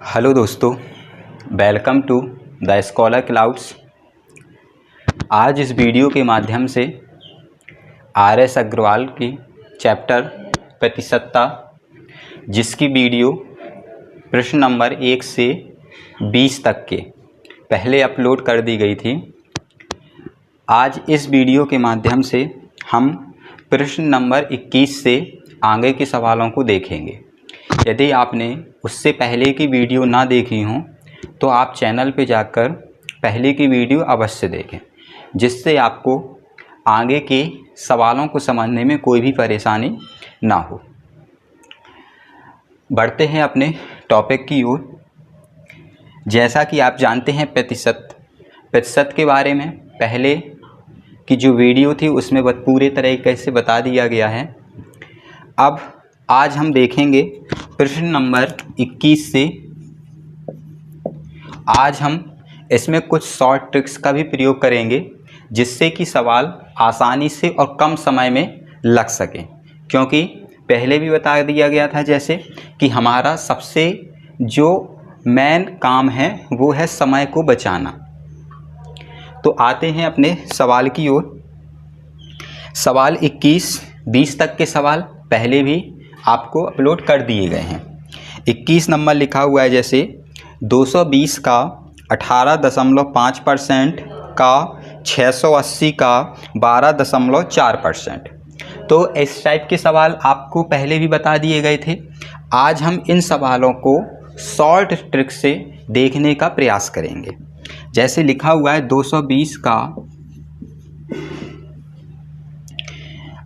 Hello दोस्तों, welcome to the Scholar Clouds. आज इस वीडियो के माध्यम से आर.एस. अग्रवाल की चैप्टर प्रतिशतता, जिसकी वीडियो प्रश्न नंबर 1 से 20 तक के पहले अपलोड कर दी गई थी। आज इस वीडियो के माध्यम से हम प्रश्न नंबर 21 से आगे के सवालों को देखेंगे। यदि आपने उससे पहले की वीडियो ना देखी हो तो आप चैनल पे जाकर पहले की वीडियो अवश्य देखें, जिससे आपको आगे के सवालों को समझने में कोई भी परेशानी ना हो। बढ़ते हैं अपने टॉपिक की ओर। जैसा कि आप जानते हैं, प्रतिशत के बारे में पहले की जो वीडियो थी उसमें पूरे तरीके से बता दिया गया है। अब आज हम देखेंगे प्रश्न नंबर 21 से। आज हम इसमें कुछ शॉर्ट ट्रिक्स का भी प्रयोग करेंगे, जिससे कि सवाल आसानी से और कम समय में लग सके। क्योंकि पहले भी बता दिया गया था जैसे कि हमारा सबसे जो मेन काम है वो है समय को बचाना। तो आते हैं अपने सवाल की ओर। सवाल 21-20 तक के सवाल पहले भी आपको अपलोड कर दिए गए हैं। 21 नंबर लिखा हुआ है जैसे 220 का 18.5% का 680 का 12.4%। तो इस टाइप के सवाल आपको पहले भी बता दिए गए थे। आज हम इन सवालों को शॉर्ट ट्रिक से देखने का प्रयास करेंगे। जैसे लिखा हुआ है 220 का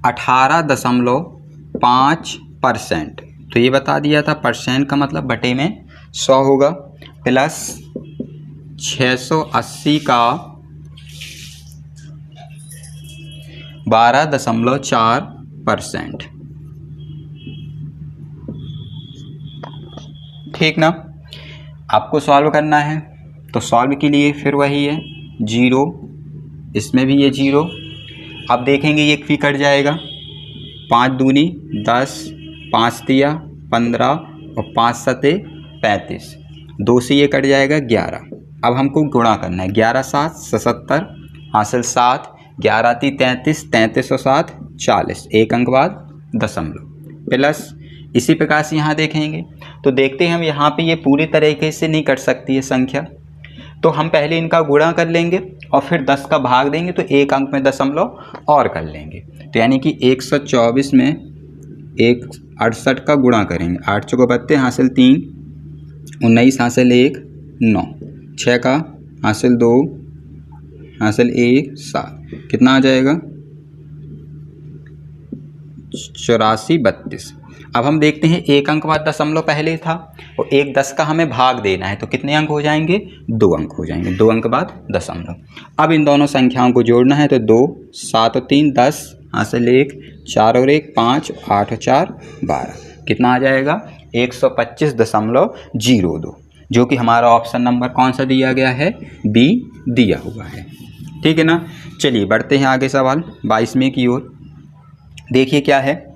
18.5%, तो ये बता दिया था। परसेंट का मतलब बटे में 100 होगा, प्लस 680 का 12.4%। ठीक ना। आपको सॉल्व करना है तो सॉल्व के लिए फिर वही है 0, इसमें भी ये 0। अब देखेंगे ये भी कट जाएगा। 5 दूनी 10, 5 तिया 15 और 5 सते 35। 2 से ये कट जाएगा 11। अब हमको गुणा करना है। 11 7 77 हासिल 7, 11 × 33, 33 और 7 40, एक अंक बाद दशमलव, प्लस इसी प्रकार से यहाँ देखेंगे तो देखते हैं हम यहाँ पे ये पूरी तरीके से नहीं कट सकती है संख्या। तो हम पहले इनका गुणा कर लेंगे और फिर 10 का भाग देंगे तो एक अंक में दशमलव और कर लेंगे। तो यानी कि 124 में 68 का गुणा करेंगे। 8 चौको 32 हासिल 3, 19 हासिल 1 9, 6 का हासिल 2 हासिल 1 7, कितना आ जाएगा 84 32। अब हम देखते हैं एक अंक बाद दशमलव पहले था और 1 10 का हमें भाग देना है, तो कितने अंक हो जाएंगे 2 अंक हो जाएंगे। 2 अंक बाद दशमलव। अब इन दोनों संख्याओं को जोड़ना है तो 2 7 और 3 10 हासिल 1 4 और 1 5 8 और 4 12, कितना आ जाएगा 125.02, जो कि हमारा ऑप्शन नंबर कौन सा दिया गया है, बी दिया हुआ है। ठीक है ना। चलिए बढ़ते हैं आगे सवाल 22वें की ओर। देखिए क्या है।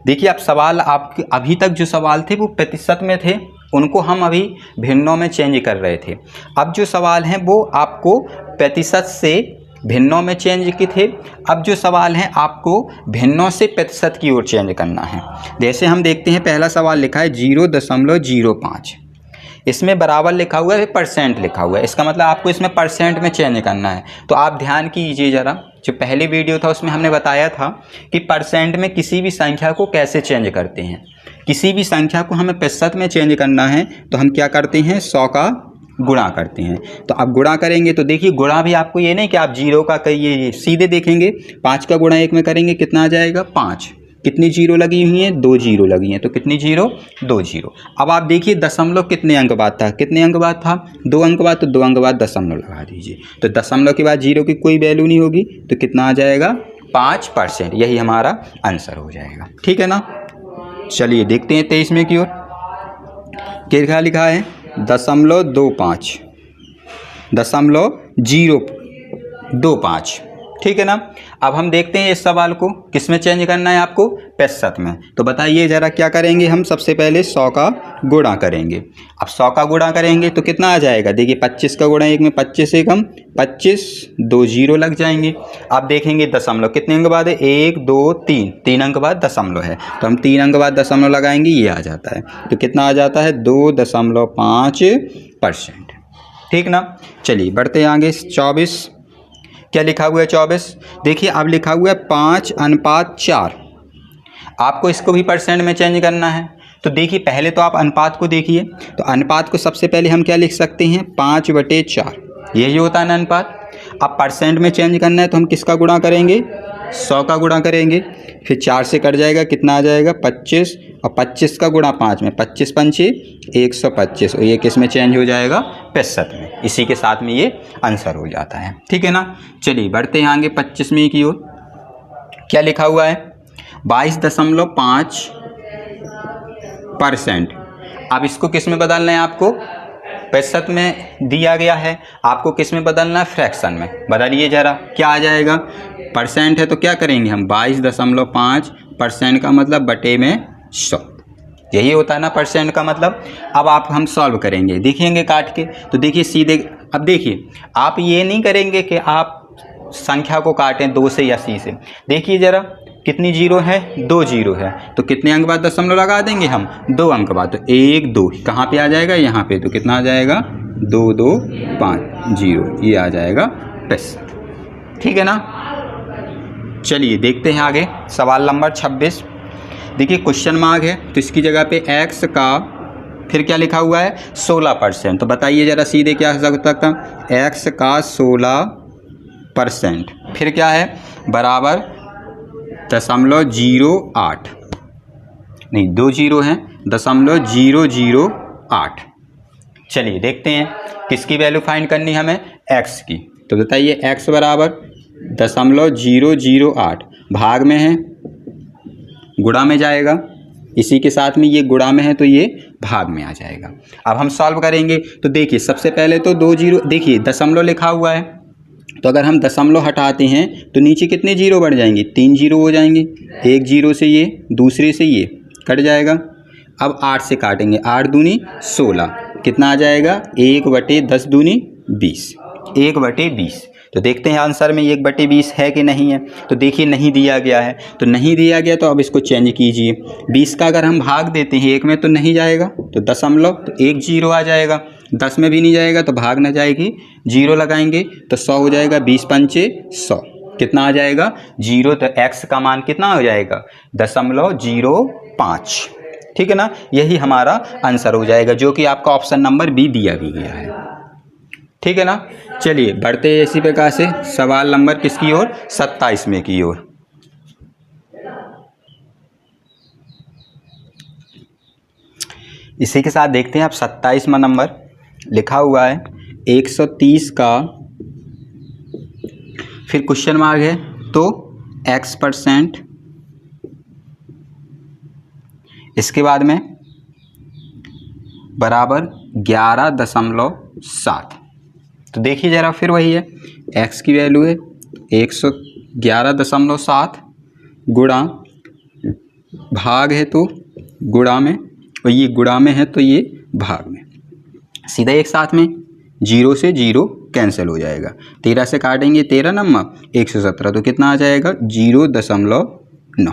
देखिए अब सवाल आपके अभी तक जो सवाल थे वो प्रतिशत में थे, उनको हम अभी भिन्नों में चेंज कर रहे थे। अब जो सवाल हैं वो आपको प्रतिशत से भिन्नों में चेंज किए थे। अब जो सवाल हैं आपको भिन्नों से प्रतिशत की ओर चेंज करना है। जैसे हम देखते हैं पहला सवाल लिखा है 0.05, इसमें बराबर लिखा हुआ है, परसेंट लिखा हुआ है। इसका मतलब आपको इसमें परसेंट में चेंज करना है। तो आप ध्यान कीजिए ज़रा, जो पहली वीडियो था उसमें हमने बताया था कि परसेंट में किसी भी संख्या को कैसे चेंज करते हैं। किसी भी संख्या को हमें प्रतिशत में चेंज करना है तो हम क्या करते हैं, 100 का गुणा करते हैं। तो अब गुणा करेंगे तो देखिए गुणा भी आपको ये नहीं कि आप 0 का कहिए, सीधे देखेंगे 5 का गुणा 1 में करेंगे कितना आ जाएगा 5। कितनी जीरो लगी हुई हैं, 2 जीरो लगी हैं, तो कितनी जीरो 2 जीरो। अब आप देखिए दशमलव कितने अंक बाद था, कितने अंक बाद था 2 अंक बाद, तो 2 अंक बाद दशमलव लगा दीजिए। तो दशमलव के बाद जीरो की कोई वैल्यू नहीं होगी, तो कितना आ जाएगा 5%। यही हमारा आंसर हो जाएगा। ठीक है ना। चलिए देखते हैं 23वें की ओर। क्या लिखा है 0.25, 0.025। ठीक है ना। अब हम देखते हैं इस सवाल को किस में चेंज करना है आपको, प्रतिशत में। तो बताइए ज़रा क्या करेंगे हम, सबसे पहले 100 का गुणा करेंगे। अब 100 का गुणा करेंगे तो कितना आ जाएगा, देखिए 25 का गुणा 1 में 25 एकम 25, 2 जीरो लग जाएंगे। अब देखेंगे दशमलव कितने अंक बाद है, 1 2 3, 3 अंक बाद दशमलव है, तो हम 3 अंक बाद दशमलव लगाएंगे, ये आ जाता है। तो कितना आ जाता है, 2.5%। ठीक ना। चलिए बढ़ते हैं आगे। 24 क्या लिखा हुआ है, 24 देखिए अब लिखा हुआ है 5:4। आपको इसको भी परसेंट में चेंज करना है। तो देखिए पहले तो आप अनुपात को देखिए, तो अनुपात को सबसे पहले हम क्या लिख सकते हैं, 5/4, यही होता है ना अनुपात। अब परसेंट में चेंज करना है तो हम किसका गुणा करेंगे, 100 का गुणा करेंगे, फिर 4 से कट जाएगा, कितना आ जाएगा 25, और 25 का गुणा 5 में 25 पंचे 125, और ये किस में चेंज हो जाएगा, प्रतिशत में। इसी के साथ में ये आंसर हो जाता है। ठीक है ना। चलिए बढ़ते हैं आगे 25वें की ओर। क्या लिखा हुआ है, 22.5%। अब इसको किस में बदलना है आपको, प्रतिशत में दिया गया है, आपको किस में बदलना है, फ्रैक्शन में। बदलिए ज़रा क्या आ जाएगा, परसेंट है तो क्या करेंगे हम, 22.5% का मतलब बटे में 100, यही होता है ना परसेंट का मतलब। अब हम सॉल्व करेंगे, देखेंगे काट के, तो देखिए सीधे। अब देखिए आप ये नहीं करेंगे कि आप संख्या को काटें 2 से या 80 से। देखिए ज़रा कितनी जीरो है, 2 जीरो है, तो कितने अंक बाद दशमलव लगा देंगे हम, 2 अंक बाद, तो 1 2 कहाँ पे आ जाएगा, यहाँ पे, तो कितना आ जाएगा 2250, ये आ जाएगा प्रतिशत। ठीक है ना। चलिए देखते हैं आगे सवाल नंबर 26। देखिए क्वेश्चन मार्क है तो इसकी जगह पे x का फिर क्या लिखा हुआ है, 16%। तो बताइए ज़रा सीधे क्या हो सकता था, x का 16%, फिर क्या है बराबर 0.08, नहीं 2 जीरो हैं, 0.008। चलिए देखते हैं किसकी वैल्यू फाइंड करनी है हमें, x की। तो बताइए x बराबर 0.008, भाग में है गुणा में जाएगा, इसी के साथ में ये गुणा में है तो ये भाग में आ जाएगा। अब हम सॉल्व करेंगे तो देखिए सबसे पहले तो 2 जीरो, देखिए दशमलव लिखा हुआ है, तो अगर हम दशमलव हटाते हैं तो नीचे कितने जीरो बढ़ जाएंगे, 3 जीरो हो जाएंगे, एक जीरो से ये, दूसरे से ये कट जाएगा। अब 8 से काटेंगे, 8 दूनी 16, कितना आ जाएगा, 1/10 दूनी 20, 1/20। तो देखते हैं आंसर में 1/20 है कि नहीं है। तो देखिए नहीं दिया गया है, तो नहीं दिया गया तो अब इसको चेंज कीजिए। 20 का अगर हम भाग देते हैं 1 में तो नहीं जाएगा, तो दशमलव, तो 1 जीरो आ जाएगा, 10 में भी नहीं जाएगा तो भाग ना जाएगी, जीरो लगाएंगे तो 100 हो जाएगा, 20 पंचे 100, कितना आ जाएगा जीरो, तो x का मान कितना हो जाएगा 0.05। ठीक है ना, यही हमारा आंसर हो जाएगा, जो कि आपका ऑप्शन नंबर बी दिया भी गया है। ठीक है ना। चलिए बढ़ते हैं इसी प्रकार से सवाल नंबर किसकी ओर, 27वें की ओर। इसी के साथ देखते हैं आप 27वां नंबर लिखा हुआ है 130 का, फिर क्वेश्चन मार्क है, तो x%, इसके बाद में बराबर 11.7। तो देखिए ज़रा फिर वही है, x की वैल्यू है 111.7 गुणा, भाग है तो गुणा में, और ये गुणा में है तो ये भाग में, सीधा एक साथ में, जीरो से जीरो कैंसिल हो जाएगा, 13 से काटेंगे 13 नम्मा 117, तो कितना आ जाएगा 0.9।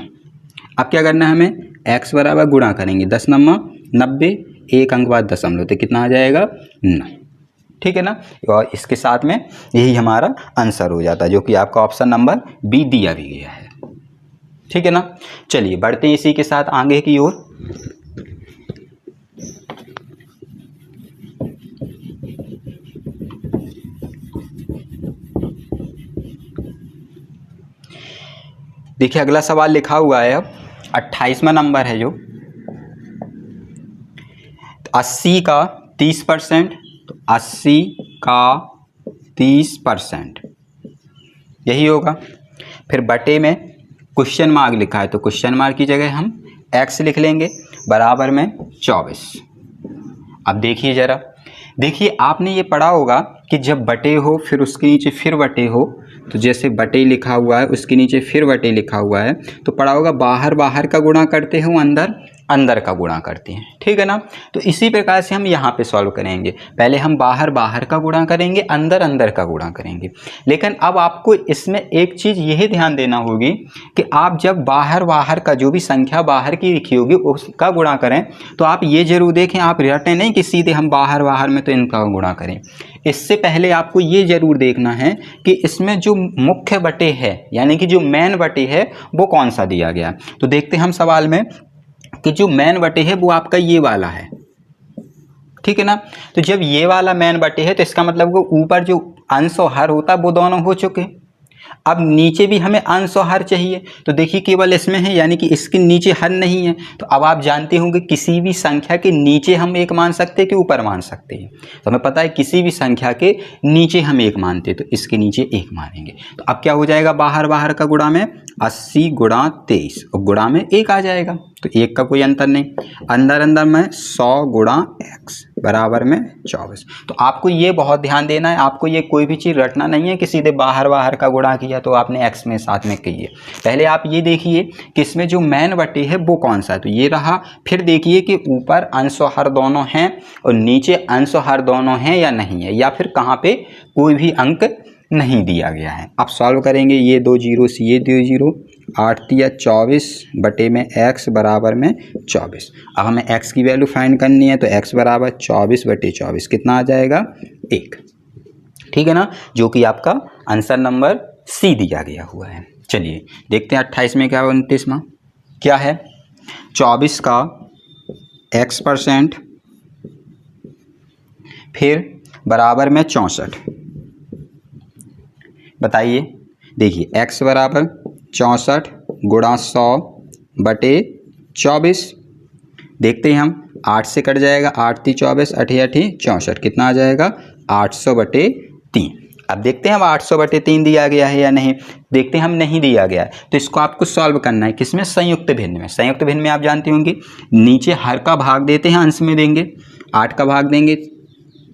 अब क्या करना है हमें, x बराबर गुणा करेंगे 10 नम्मा 90, एक अंक बाद दशमलव, तो कितना आ जाएगा 9। ठीक है ना। और इसके साथ में यही हमारा आंसर हो जाता है, जो कि आपका ऑप्शन नंबर बी दिया भी गया है। ठीक है ना। चलिए बढ़ते हैं इसी के साथ आगे की ओर। देखिए अगला सवाल लिखा हुआ है, अब 28वां नंबर है, जो 80 का 30%, तो 80 का 30% यही होगा। फिर बटे में क्वेश्चन मार्क लिखा है, तो क्वेश्चन मार्क की जगह हम x लिख लेंगे, बराबर में 24। अब देखिए ज़रा, देखिए आपने ये पढ़ा होगा कि जब बटे हो फिर उसके नीचे फिर बटे हो तो जैसे बटे लिखा हुआ है उसके नीचे फिर बटे लिखा हुआ है, तो पढ़ा होगा बाहर बाहर का गुणा करते हैं, अंदर अंदर का गुणा करते हैं, ठीक है ना। तो इसी प्रकार से हम यहाँ पे सॉल्व करेंगे, पहले हम बाहर बाहर का गुणा करेंगे, अंदर अंदर का गुणा करेंगे। लेकिन अब आपको इसमें एक चीज़ यही ध्यान देना होगी कि आप जब बाहर बाहर का जो भी संख्या बाहर की लिखी होगी उसका गुणा करें तो आप ये जरूर देखें, आप रटें नहीं कि सीधे हम बाहर बाहर में तो इनका गुणा करें। इससे पहले आपको ये जरूर देखना है कि इसमें जो मुख्य बटे है यानी कि जो मेन बटे है वो कौन सा दिया गया। तो देखते हैं हम सवाल में कि जो मेन बटे है वो आपका ये वाला है, ठीक है ना। तो जब ये वाला मेन बटे है तो इसका मतलब वो ऊपर जो अंश और हर होता है वो दोनों हो चुके। अब नीचे भी हमें अंश और हर चाहिए, तो देखिए केवल इसमें है यानी कि इसके नीचे हर नहीं है। तो अब आप जानते होंगे किसी भी संख्या के नीचे हम एक मान सकते हैं कि ऊपर मान सकते हैं। तो हमें पता है किसी भी संख्या के नीचे हम एक मानते हैं, तो इसके नीचे एक मानेंगे। तो अब क्या हो जाएगा, बाहर बाहर का गुणा में 80 गुणा 23 और गुणा में 1 आ जाएगा, तो 1 का कोई अंतर नहीं। अंदर अंदर में 100 गुणा x बराबर में 24। तो आपको ये बहुत ध्यान देना है, आपको ये कोई भी चीज़ रटना नहीं है कि सीधे बाहर बाहर का गुणा किया तो आपने x में साथ में किए। पहले आप ये देखिए कि इसमें जो मेन बटे है वो कौन सा है, तो ये रहा। फिर देखिए कि ऊपर अंश और हर दोनों हैं और नीचे अंश और हर दोनों हैं या नहीं है, या फिर कहाँ पे कोई भी अंक नहीं दिया गया है। अब सॉल्व करेंगे, ये 2 जीरो से ये 2 जीरो, 8 या 24 बटे में x बराबर में 24। अब हमें x की वैल्यू फाइंड करनी है, तो x बराबर 24 बटे 24 कितना आ जाएगा, 1, ठीक है ना, जो कि आपका आंसर नंबर सी दिया गया हुआ है। चलिए देखते हैं 28 में क्या, 29वां क्या है, 24 का x% फिर बराबर में 64। बताइए, देखिए x बराबर 64 गुणा 100 बटे 24। देखते हैं हम, 8 से कट जाएगा, 8 × 24 8 × 8 64 कितना आ जाएगा, 800 बटे 3। अब देखते हैं हम 800 बटे 3 दिया गया है या नहीं। देखते हैं हम नहीं दिया गया है, तो इसको आपको सॉल्व करना है किसमें, संयुक्त भिन्न में। संयुक्त भिन्न में आप जानते होंगे नीचे हर का भाग देते हैं, अंश में देंगे, 8 का भाग देंगे,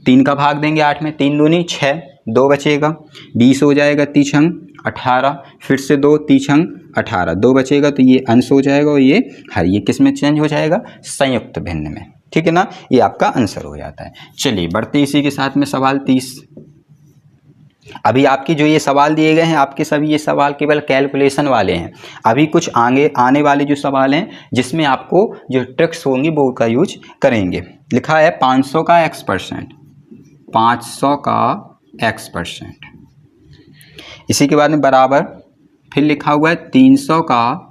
3 का भाग देंगे 8 में, 3 दूनी 6, 2 बचेगा, 20 हो जाएगा, 3 छंग 18, फिर से 2 3 छंग 18, 2 बचेगा, तो ये अंश हो जाएगा और ये हर, ये किस में चेंज हो जाएगा, संयुक्त भिन्न में, ठीक है ना। ये आपका आंसर हो जाता है। चलिए बढ़ते इसी के साथ में सवाल 30। अभी आपके जो ये सवाल दिए गए हैं, आपके सभी ये सवाल केवल कैलकुलेशन वाले हैं। अभी कुछ आगे आने वाले जो सवाल हैं जिसमें आपको जो ट्रिक्स होंगी वो का यूज करेंगे। लिखा है 500 का x%, 500 का x%। इसी के बाद में बराबर फिर लिखा हुआ है 300 का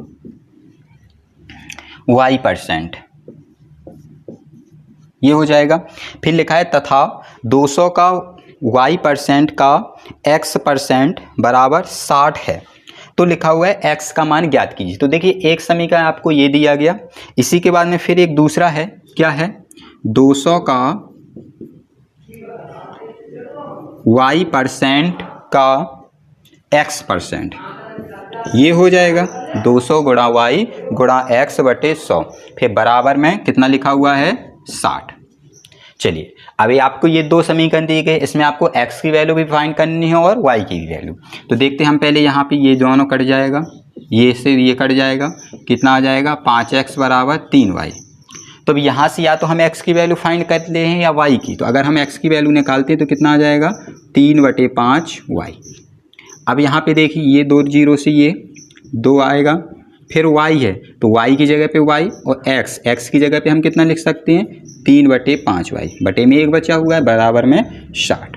y%, ये हो जाएगा। फिर लिखा है तथा 200 का y% का x% बराबर 60 है, तो लिखा हुआ है x का मान ज्ञात कीजिए। तो देखिए एक समीकरण आपको ये दिया गया, इसी के बाद में फिर एक दूसरा है, क्या है, 200 का y% का x%, ये हो जाएगा 200 गुणा y गुणा x बटे 100, फिर बराबर में कितना लिखा हुआ है, 60। चलिए अभी आपको ये दो समीकरण दिए गए, इसमें आपको x की वैल्यू भी फाइंड करनी है और y की भी वैल्यू। तो देखते हैं हम पहले यहाँ पे, ये दोनों कट जाएगा, ये से ये कट जाएगा, कितना आ जाएगा, 5x बराबर 3y। तो अब यहाँ से या तो हम x की वैल्यू फाइंड कर ले हैं या y की। तो अगर हम x की वैल्यू निकालते हैं तो कितना आ जाएगा, 3/5y। अब यहाँ पे देखिए ये 2 जीरो से ये 2 आएगा, फिर y है तो y की जगह पे y और x की जगह पे हम कितना लिख सकते हैं, 3/5y, बटे में 1 बचा हुआ है बराबर में 60।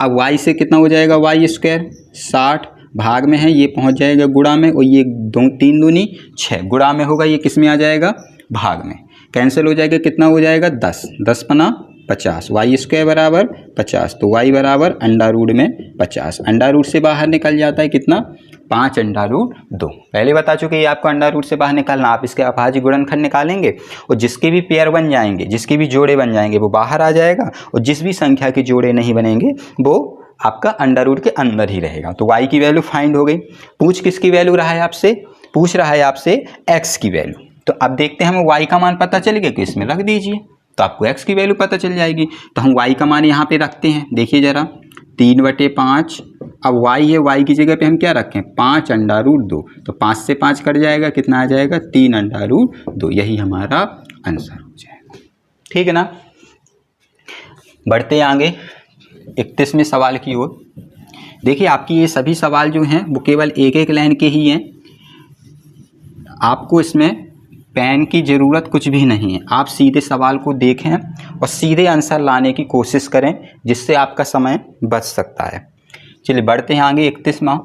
अब y से कितना हो जाएगा, y², 60 भाग में है, ये पहुंच जाएगा गुणा में, और ये 3 दूनी 6 गुणा में होगा, ये किस में आ जाएगा, भाग में, कैंसिल हो जाएगा, कितना हो जाएगा, 10, 10 पना 50, y² बराबर 50, तो y बराबर अंडा रूट में 50, अंडा रूट से बाहर निकल जाता है कितना, 5√2। पहले बता चुके ये आपको अंडा रूट से बाहर निकालना, आप इसके अभाज्य गुणनखंड निकालेंगे और जिसके भी पेयर बन जाएंगे, जिसके भी जोड़े बन जाएंगे वो बाहर आ जाएगा, और जिस भी संख्या के जोड़े नहीं बनेंगे वो आपका अंडा रूट के अंदर ही रहेगा। तो y की वैल्यू फाइंड हो गई। पूछ किसकी वैल्यू रहा है आपसे, पूछ रहा है आपसे x की वैल्यू। तो अब देखते हैं हमें y का मान पता चल गया कि इसमें रख दीजिए, तो आपको x की वैल्यू पता चल जाएगी। तो हम y का मान यहाँ पे रखते हैं, देखिए ज़रा, 3/5 अब y है, y की जगह पे हम क्या रखें 5 अंडा रूट 2, तो 5 से 5 कट जाएगा, कितना आ जाएगा 3 अंडा रूट 2, यही हमारा आंसर हो जाएगा। ठीक है ना। बढ़ते हैं आगे 31वें सवाल की ओर। देखिए आपकी ये सभी सवाल जो हैं वो केवल एक एक लाइन के ही हैं, आपको इसमें पेन की ज़रूरत कुछ भी नहीं है। आप सीधे सवाल को देखें और सीधे आंसर लाने की कोशिश करें, जिससे आपका समय बच सकता है। चलिए बढ़ते हैं आगे 31वां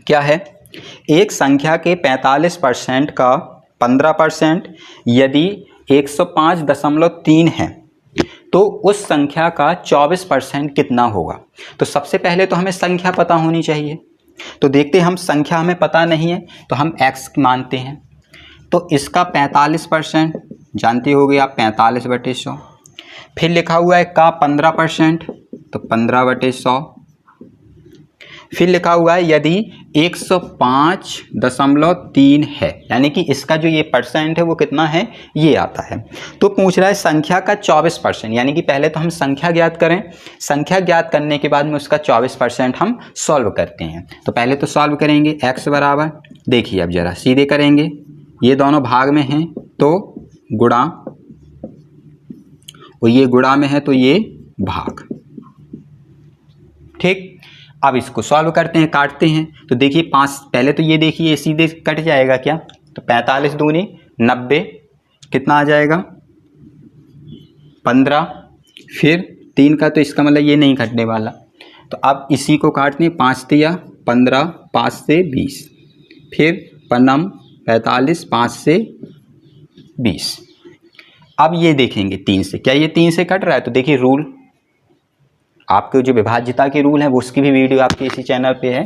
क्या है, एक संख्या के 45% का 15% यदि 105.3 है तो उस संख्या का 24% कितना होगा। तो सबसे पहले तो हमें संख्या पता होनी चाहिए, तो देखते हैं हम संख्या हमें पता नहीं है तो हम x मानते हैं, तो इसका 45% जानते होगे आप 45/100। फिर लिखा हुआ है का 15%, तो 15/100। फिर लिखा हुआ है यदि 105.3 है, यानी कि इसका जो ये परसेंट है वो कितना है, ये आता है। तो पूछ रहा है संख्या का 24%, यानी कि पहले तो हम संख्या ज्ञात करें, संख्या ज्ञात करने के बाद में उसका 24% हम सॉल्व करते हैं। तो पहले तो सॉल्व करेंगे x बराबर, देखिए अब जरा सीधे करेंगे, ये दोनों भाग में हैं तो गुणा, और ये गुणा में है तो ये भाग। ठीक, अब इसको सॉल्व करते हैं, काटते हैं, तो देखिए 5, पहले तो ये देखिए सीधे कट जाएगा क्या, तो 45 दूनी 90, कितना आ जाएगा 15, फिर 3 का तो इसका मतलब ये नहीं कटने वाला, तो अब इसी को काटते हैं, 5 तिया 15, 5 से 20, फिर पन्नम 45, 5 से 20। अब ये देखेंगे 3 से, क्या ये 3 से कट रहा है, तो देखिए रूल, आपके जो विभाज्यता के रूल हैं वो उसकी भी वीडियो आपके इसी चैनल पे है,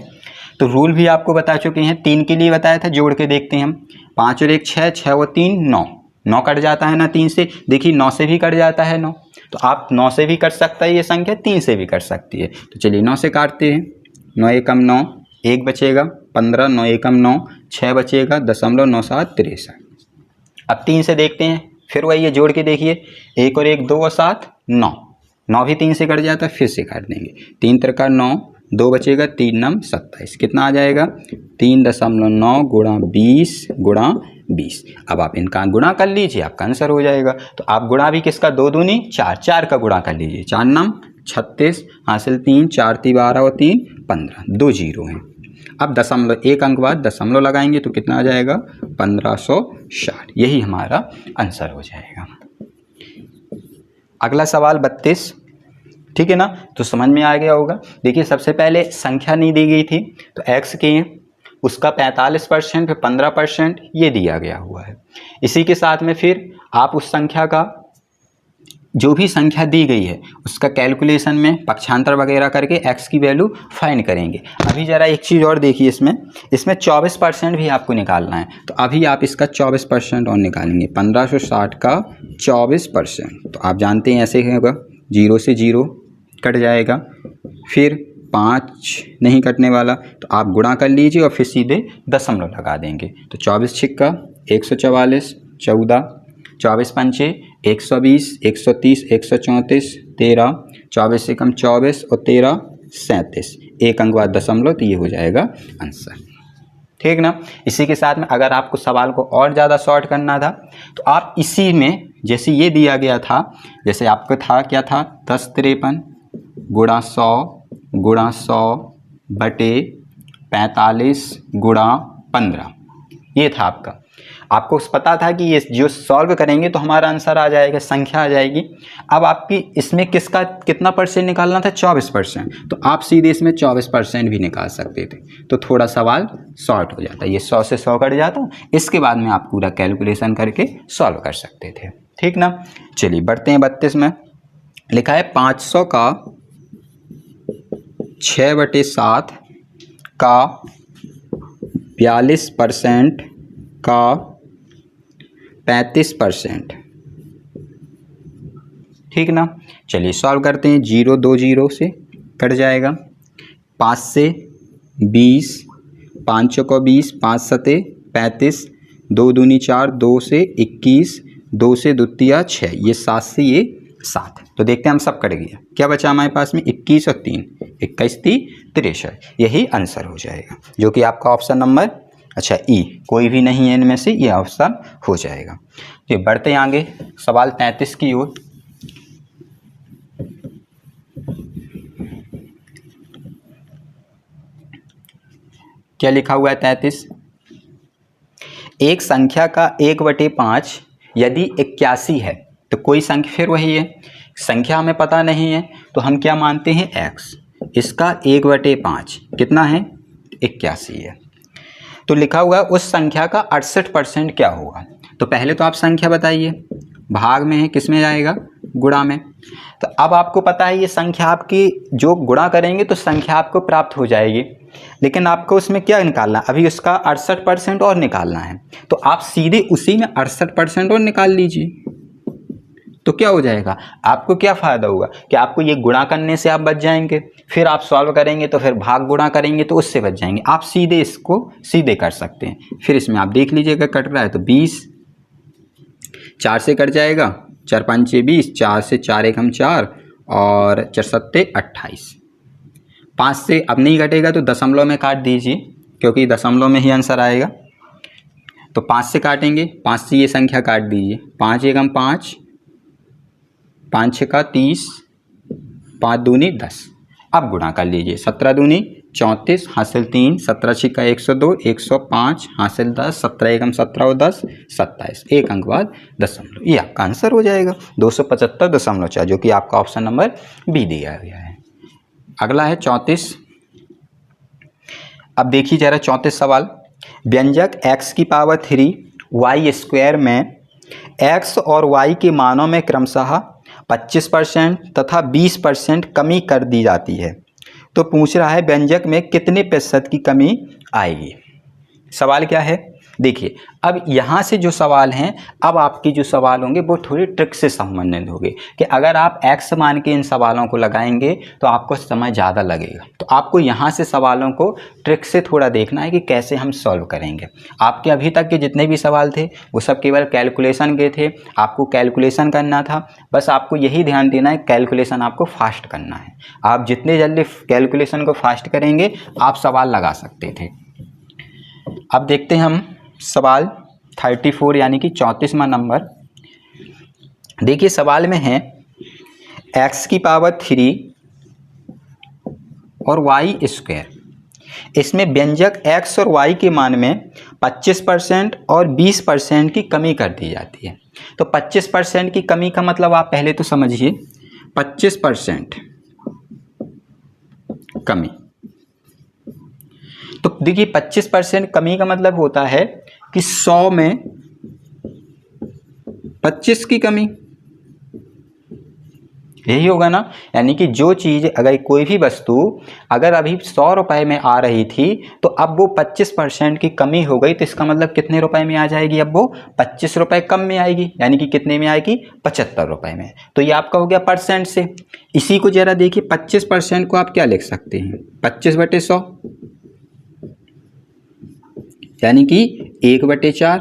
तो रूल भी आपको बता चुके हैं। 3 के लिए बताया था, जोड़ के देखते हैं हम, 5 और 1 6, 6 और 3 9, 9 कट जाता है ना 3 से, देखिए 9 से भी कट जाता है 9, तो आप 9 से भी कट सकता है ये संख्या, 3 से भी कट सकती है। तो चलिए 9 से काटते हैं, 9 एकम 9, 1 बचेगा 15, 9 एकम 9, 6 बचेगा 0.97 63। अब 3 से देखते हैं, फिर वही है, जोड़ के देखिए, 1 और 1 2 और 7 9, 9 भी 3 से कट जाता है, फिर से काट देंगे, 3 त्रिका 9, 2 बचेगा 3 नम 27, कितना आ जाएगा 3.9 गुणा 20 गुणा 20। अब आप इनका गुणा कर लीजिए, आपका आंसर हो जाएगा। तो आप गुणा भी किसका, 2 दूनी 4, 4 का गुणा कर लीजिए, 4 नम 36, हासिल 3, 4 × 12 और 3 15, 2 जीरो हैं। अब दशमलव, एक अंक बाद दशमलव लगाएंगे तो कितना आ जाएगा 1560, यही हमारा आंसर हो जाएगा। अगला सवाल 32, ठीक है ना, तो समझ में आ गया होगा। देखिए सबसे पहले संख्या नहीं दी गई थी, तो x की उसका 45% फिर 15% ये दिया गया हुआ है। इसी के साथ में फिर आप उस संख्या का, जो भी संख्या दी गई है उसका कैलकुलेशन में पक्षांतर वगैरह करके x की वैल्यू फाइंड करेंगे। अभी ज़रा एक चीज़ और देखिए, इसमें 24% भी आपको निकालना है, तो अभी आप इसका 24% और निकालेंगे, 1560 का 24%, तो आप जानते हैं ऐसे होगा, 0 से 0 कट जाएगा, फिर 5 नहीं कटने वाला, तो आप गुणा कर लीजिए और फिर सीधे दशमलव लगा देंगे, तो 24 छिक्का 144, 14, 24 पंचे 120, 130, 134, 13, 24 से कम 24 और 13 37, एक अंक बाद दशमलव, तो ये हो जाएगा आंसर। ठीक ना। इसी के साथ में अगर आपको सवाल को और ज़्यादा शॉर्ट करना था तो आप इसी में, जैसे ये दिया गया था, जैसे आपको था क्या था 1053 गुणा 100 बटे 45 गुणा 15, ये था आपका। आपको पता था कि ये जो सॉल्व करेंगे तो हमारा आंसर आ जाएगा, संख्या आ जाएगी। अब आपकी इसमें किसका कितना परसेंट निकालना था, 24%, तो आप सीधे इसमें 24% भी निकाल सकते थे, तो थोड़ा सवाल शॉर्ट हो जाता, ये 100 से 100 कट जाता, इसके बाद में आप पूरा कैलकुलेशन करके सॉल्व कर सकते थे। ठीक ना। चलिए बढ़ते हैं 32 में। लिखा है 500 का 6/7 का 42% का 35%। ठीक ना। चलिए सॉल्व करते हैं, 0 2 0 से कट जाएगा, 5 से 20, 5 को 20, 5 सते 35, 2 दूनी 4, 2 से 21, 2 से द्वितीया 6, ये 7 से ये 7, तो देखते हैं हम सब कट गया, क्या बचा हमारे पास में 21 और 3, 21 × 63, यही आंसर हो जाएगा, जो कि आपका ऑप्शन नंबर अच्छा ई, कोई भी नहीं है इनमें से, ये ऑप्शन हो जाएगा। तो बढ़ते हैं आगे सवाल 33 की ओर। क्या लिखा हुआ है 33, एक संख्या का 1/5 यदि 81 है, तो कोई संख्या, फिर वही है, संख्या हमें पता नहीं है तो हम क्या मानते हैं x, इसका 1/5 कितना है 81 है। तो लिखा हुआ है उस संख्या का 68% क्या होगा। तो पहले तो आप संख्या बताइए, भाग में है, किस में जाएगा, गुणा में। तो अब आपको पता है ये संख्या आपकी, जो गुणा करेंगे तो संख्या आपको प्राप्त हो जाएगी, लेकिन आपको उसमें क्या निकालना, अभी उसका 68% और निकालना है। तो आप सीधे उसी में 68% और निकाल लीजिए, तो क्या हो जाएगा, आपको क्या फ़ायदा होगा कि आपको ये गुणा करने से आप बच जाएंगे, फिर आप सॉल्व करेंगे तो फिर भाग गुणा करेंगे तो उससे बच जाएंगे। आप सीधे इसको सीधे कर सकते हैं। फिर इसमें आप देख लीजिएगा कट रहा है तो 20, 4 से कट जाएगा, 4 5 20, 4 से 4 1 4 और 4 7 28, 5 से अब नहीं कटेगा तो दशमलव में काट दीजिए, क्योंकि दशमलव में ही आंसर आएगा। तो 5 से काटेंगे, 5 से ये संख्या काट दीजिए, 5 1 5, 5 6 30, 5 दूनी 10। अब गुणा कर लीजिए, 17 दूनी 34, हासिल 3, 17 6 102, 105, हासिल 10, 17 1 17 और 10 27, एक अंक बाद दशमलव, ये आपका आंसर हो जाएगा 275.4, जो कि आपका ऑप्शन नंबर बी दिया गया है। अगला है 34। अब देखिए जरा 34 सवाल, व्यंजक x³ y² में x और y के मानों में क्रमशः 25% तथा 20% कमी कर दी जाती है, तो पूछ रहा है व्यंजक में कितने प्रतिशत की कमी आएगी। सवाल क्या है, देखिए अब यहाँ से जो सवाल हैं, अब आपके जो सवाल होंगे वो थोड़ी ट्रिक से संबंधित होंगे कि अगर आप x मान के इन सवालों को लगाएंगे तो आपको समय ज़्यादा लगेगा। तो आपको यहाँ से सवालों को ट्रिक से थोड़ा देखना है कि कैसे हम सॉल्व करेंगे। आपके अभी तक के जितने भी सवाल थे वो सब केवल कैलकुलेशन के थे, आपको कैलकुलेशन करना था, बस आपको यही ध्यान देना है कैलकुलेशन आपको फास्ट करना है। आप जितने जल्दी कैलकुलेशन को फास्ट करेंगे आप सवाल लगा सकते थे। अब देखते हैं हम सवाल 34 यानी कि 34वां नंबर। देखिए सवाल में है x³ और y², इसमें व्यंजक x और y के मान में 25% और 20% की कमी कर दी जाती है। तो 25% की कमी का मतलब आप पहले तो समझिए, 25% कमी, तो देखिए 25% कमी का मतलब होता है कि 100 में 25 की कमी, यही होगा ना। यानी कि जो चीज़, अगर कोई भी वस्तु अगर अभी 100 रुपए में आ रही थी तो अब वो 25% की कमी हो गई, तो इसका मतलब कितने रुपए में आ जाएगी, अब वो 25 रुपए कम में आएगी, यानी कि कितने में आएगी, 75 रुपए में। तो ये आपका हो गया परसेंट से। इसी को जरा देखिए, 25% को आप क्या लिख सकते हैं, 25/100, यानी कि 1/4।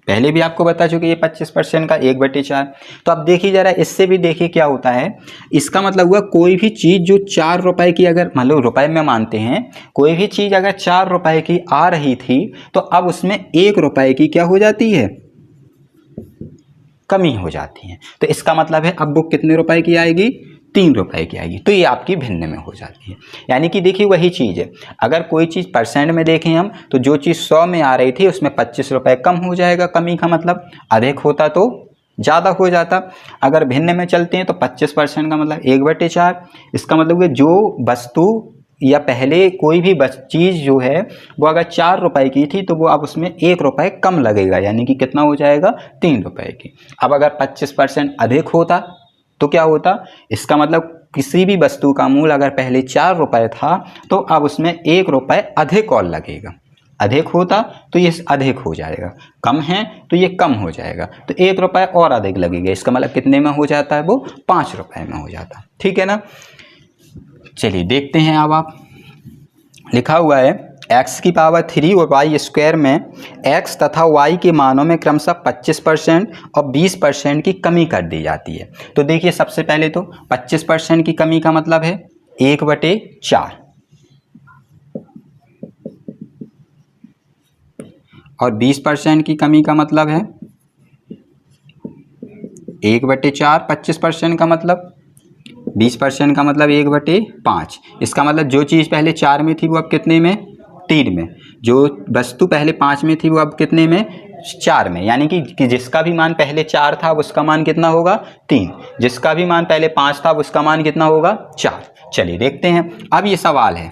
पहले भी आपको बता चुके ये 25% का 1/4। तो अब देखिए जरा, इससे भी देखिए क्या होता है, इसका मतलब हुआ कोई भी चीज़ जो 4 रुपए की, अगर मान लो रुपए में मानते हैं, कोई भी चीज़ अगर 4 रुपए की आ रही थी तो अब उसमें 1 रुपए की क्या हो जाती है, कमी हो जाती है। तो इसका मतलब है अब वो कितने रुपए की आएगी, 3 रुपए की आएगी। तो ये आपकी भिन्न में हो जाती है। यानी कि देखिए वही चीज़ है, अगर कोई चीज़ परसेंट में देखें हम, तो जो चीज़ 100 में आ रही थी उसमें 25 रुपए कम हो जाएगा। कमी का मतलब अधिक होता तो ज़्यादा हो जाता। अगर भिन्न में चलते हैं तो 25% का मतलब 1/4। इसका मतलब है जो वस्तु या पहले कोई भी चीज़ जो है वो अगर 4 रुपए की थी तो वो अब उसमें 1 रुपए कम लगेगा, यानी कि कितना हो जाएगा, 3 रुपए की। अब अगर 25% अधिक होता तो क्या होता, इसका मतलब किसी भी वस्तु का मूल्य अगर पहले 4 रुपए था तो अब उसमें 1 रुपए अधिक और लगेगा। अधिक होता तो ये अधिक हो जाएगा, कम है तो ये कम हो जाएगा, तो 1 रुपए और अधिक लगेगा। इसका मतलब कितने में हो जाता है, वो 5 रुपए में हो जाता। ठीक है ना। चलिए देखते हैं। अब आप लिखा हुआ है x³ और y² में x तथा y के मानों में क्रमशः 25% और 20% की कमी कर दी जाती है। तो देखिए सबसे पहले तो 25% की कमी का मतलब है 1/4 और 20% की कमी का मतलब है 1/4, 25% का मतलब 20% का मतलब 1/5। इसका मतलब जो चीज़ पहले 4 में थी वो अब कितने में, 3 में। जो वस्तु पहले 5 में थी वो अब कितने में, 4 में। यानी कि जिसका भी मान पहले 4 था उसका मान कितना होगा, 3। जिसका भी मान पहले 5 था उसका मान कितना होगा, 4। चलिए देखते हैं। अब ये सवाल है,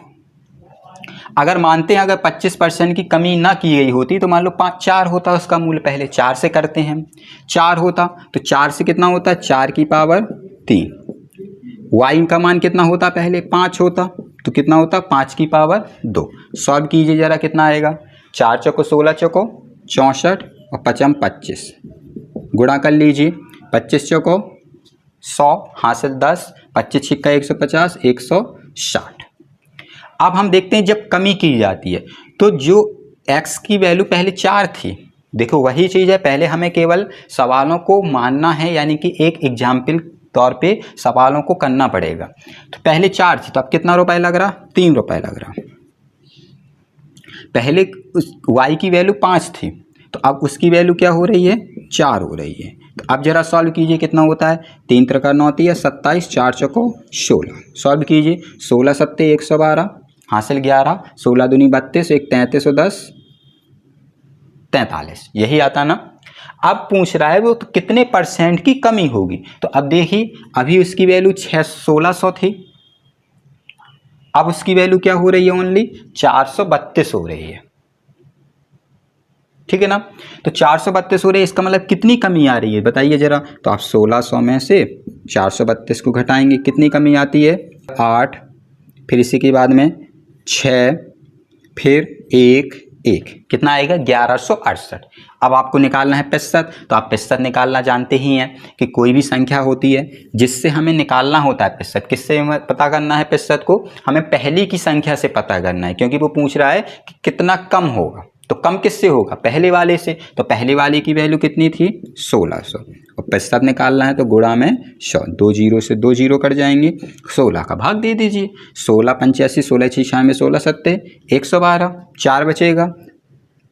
अगर मानते हैं अगर 25% की कमी ना की गई होती तो मान लो 4 होता उसका मूल्य, पहले 4 से करते हैं। 4 होता तो 4 से कितना होता है, 4 की पावर 3। वाई का मान कितना होता, पहले 5 होता तो कितना होता, 5 की पावर 2। सॉल्व कीजिए जरा, कितना आएगा, 4 चौको 16 चौको 64 और 5 25, गुणा कर लीजिए। 25 चौको 100, हासिल 10, 25 छिक्का 150, 160। अब हम देखते हैं जब कमी की जाती है तो जो x की वैल्यू पहले 4 थी, देखो वही चीज़ है, पहले हमें केवल सवालों को मानना है, यानी कि एक एग्जाम्पल तौर पे सवालों को करना पड़ेगा। तो पहले 4 थी तो अब कितना रुपए लग रहा, 3 रुपए लग रहा। पहले उस y की वैल्यू 5 थी तो अब उसकी वैल्यू क्या हो रही है, 4 हो रही है। तो अब जरा सॉल्व कीजिए, कितना होता है, 3 त्रिका 9 है 27, 4 चौको 16। सॉल्व कीजिए, 16 सत्ते 112, हासिल 11, 16 दूनी 32, 1 33 और 10 43, यही आता ना। अब पूछ रहा है वो तो कितने % की कमी होगी। तो अब देखिए, अभी उसकी वैल्यू 1600 थी, अब उसकी वैल्यू क्या हो रही है, ओनली 432 हो रही है, ठीक है ना। तो 432 हो रही है, इसका मतलब कितनी कमी आ रही है बताइए जरा। तो आप 1600 में से 432 को घटाएंगे, कितनी कमी आती है, 8, फिर इसी के बाद में 6, फिर 1, कितना आएगा, 1168। अब आपको निकालना है 65, तो आप 65 निकालना जानते ही हैं कि कोई भी संख्या होती है जिससे हमें निकालना होता है 65, किससे पता करना है 65 को, हमें पहली की संख्या से पता करना है, क्योंकि वो पूछ रहा है कि कितना कम होगा। तो कम किससे होगा, पहले वाले से। तो पहले वाले की वैल्यू कितनी थी, 1600, और 65 निकालना है तो गुणा में 100, 2 जीरो से 2 जीरो कट जाएंगे, 16 का भाग दे दीजिए। 16 85, 16 96, 16 सत्ते 112, 4 बचेगा,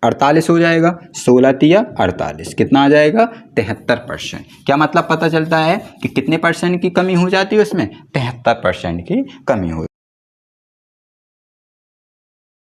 48 हो जाएगा, 16 तिया 48, कितना आ जाएगा, 73%। क्या मतलब पता चलता है कि कितने % की कमी हो जाती है उसमें, 73% की कमी हो